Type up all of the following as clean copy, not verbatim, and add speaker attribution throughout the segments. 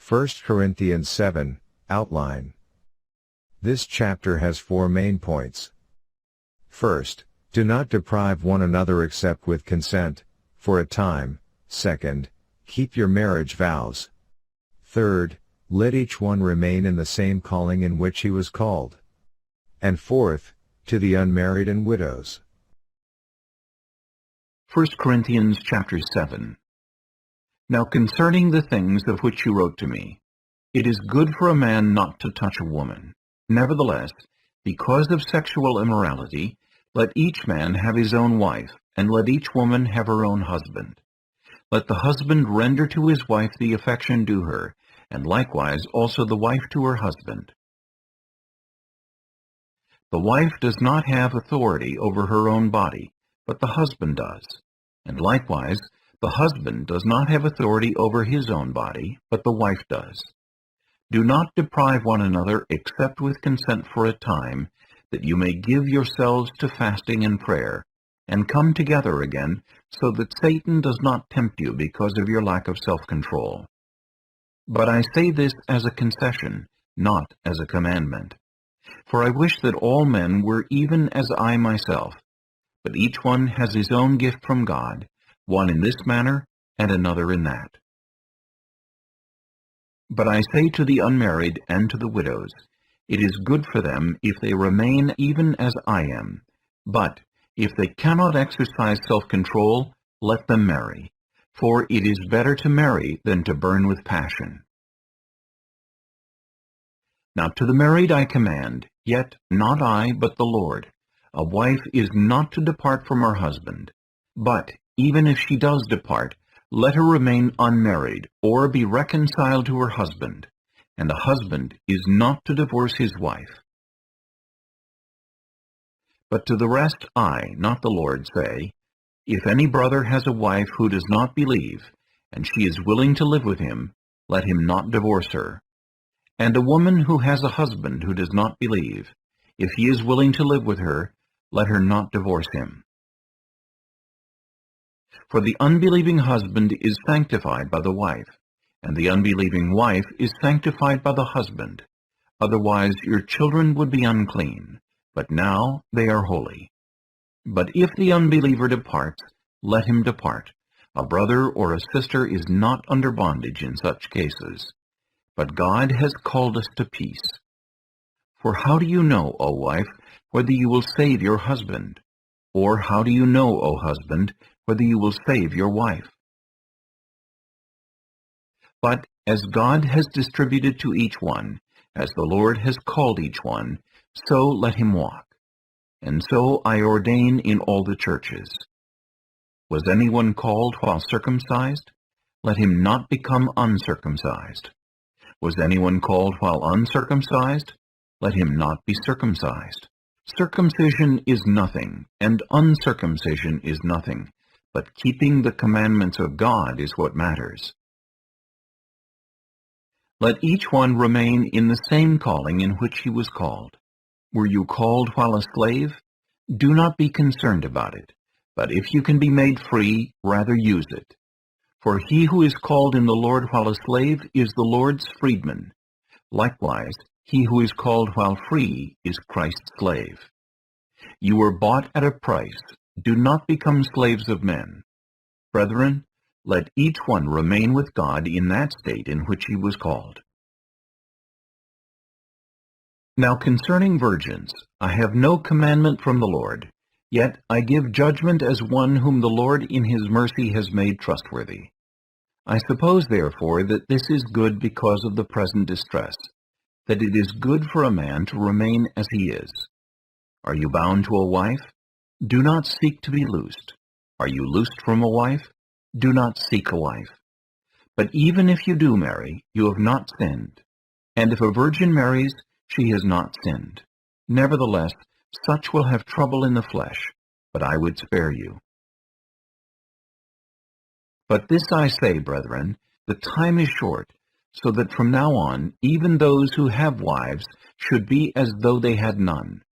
Speaker 1: 1 Corinthians 7, Outline. This chapter has 4 main points. First, do not deprive one another except with consent, for a time. Second, keep your marriage vows. Third, let each one remain in the same calling in which he was called. And fourth, to the unmarried and widows.
Speaker 2: 1 Corinthians chapter 7. Now concerning the things of which you wrote to me, it is good for a man not to touch a woman. Nevertheless, because of sexual immorality, let each man have his own wife, and let each woman have her own husband. Let the husband render to his wife the affection due her, and likewise also the wife to her husband. The wife does not have authority over her own body, but the husband does. And likewise, the husband does not have authority over his own body, but the wife does. Do not deprive one another except with consent for a time, that you may give yourselves to fasting and prayer, and come together again, so that Satan does not tempt you because of your lack of self-control. But I say this as a concession, not as a commandment. For I wish that all men were even as I myself, but each one has his own gift from God, one in this manner and another in that. But I say to the unmarried and to the widows, it is good for them if they remain even as I am. But if they cannot exercise self-control, let them marry. For it is better to marry than to burn with passion. Now to the married I command, yet not I, but the Lord. A wife is not to depart from her husband. But even if she does depart, let her remain unmarried, or be reconciled to her husband. And the husband is not to divorce his wife. But to the rest I, not the Lord, say, if any brother has a wife who does not believe, and she is willing to live with him, let him not divorce her. And a woman who has a husband who does not believe, if he is willing to live with her, let her not divorce him. For the unbelieving husband is sanctified by the wife, and the unbelieving wife is sanctified by the husband. Otherwise your children would be unclean, but now they are holy. But if the unbeliever departs, let him depart. A brother or a sister is not under bondage in such cases. But God has called us to peace. For how do you know, O wife, whether you will save your husband? Or how do you know, O husband, whether you will save your wife? But as God has distributed to each one, as the Lord has called each one, so let him walk. And so I ordain in all the churches. Was anyone called while circumcised? Let him not become uncircumcised. Was anyone called while uncircumcised? Let him not be circumcised. Circumcision is nothing, and uncircumcision is nothing, but keeping the commandments of God is what matters. Let each one remain in the same calling in which he was called. Were you called while a slave? Do not be concerned about it, but if you can be made free, rather use it. For he who is called in the Lord while a slave is the Lord's freedman. Likewise, he who is called while free is Christ's slave. You were bought at a price. Do not become slaves of men. Brethren, let each one remain with God in that state in which he was called. Now concerning virgins, I have no commandment from the Lord, yet I give judgment as one whom the Lord in his mercy has made trustworthy. I suppose, therefore, that this is good because of the present distress, that it is good for a man to remain as he is. Are you bound to a wife? Do not seek to be loosed. Are you loosed from a wife? Do not seek a wife. But even if you do marry, you have not sinned. And if a virgin marries, she has not sinned. Nevertheless, such will have trouble in the flesh, but I would spare you. But this I say, brethren, the time is short, so that from now on even those who have wives should be as though they had none,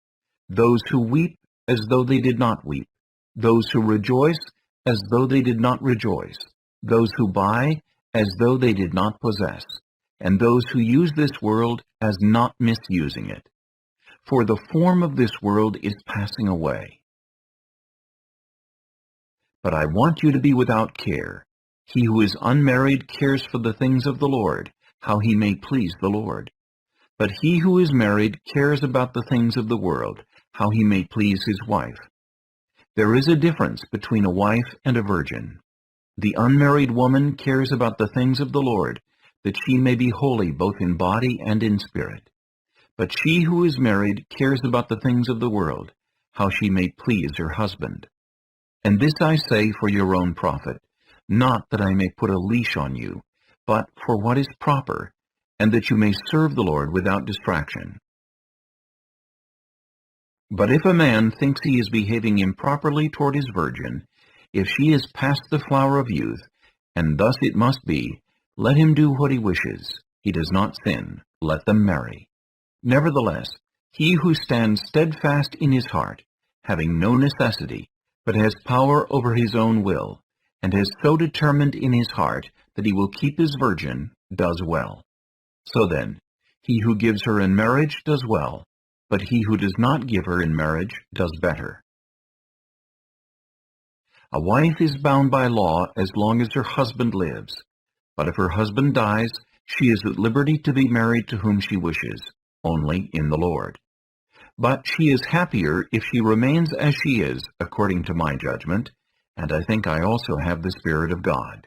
Speaker 2: those who weep as though they did not weep, those who rejoice as though they did not rejoice, those who buy as though they did not possess, and those who use this world as not misusing it. For the form of this world is passing away. But I want you to be without care. He who is unmarried cares for the things of the Lord, how he may please the Lord. But he who is married cares about the things of the world, how he may please his wife. There is a difference between a wife and a virgin. The unmarried woman cares about the things of the Lord, that she may be holy both in body and in spirit. But she who is married cares about the things of the world, how she may please her husband. And this I say for your own profit, not that I may put a leash on you, but for what is proper, and that you may serve the Lord without distraction. But if a man thinks he is behaving improperly toward his virgin, if she is past the flower of youth, and thus it must be, let him do what he wishes. He does not sin. Let them marry. Nevertheless, he who stands steadfast in his heart, having no necessity, but has power over his own will, and has so determined in his heart that he will keep his virgin, does well. So then, he who gives her in marriage does well, but he who does not give her in marriage does better. A wife is bound by law as long as her husband lives, but if her husband dies, she is at liberty to be married to whom she wishes, only in the Lord. But she is happier if she remains as she is, according to my judgment, and I think I also have the Spirit of God.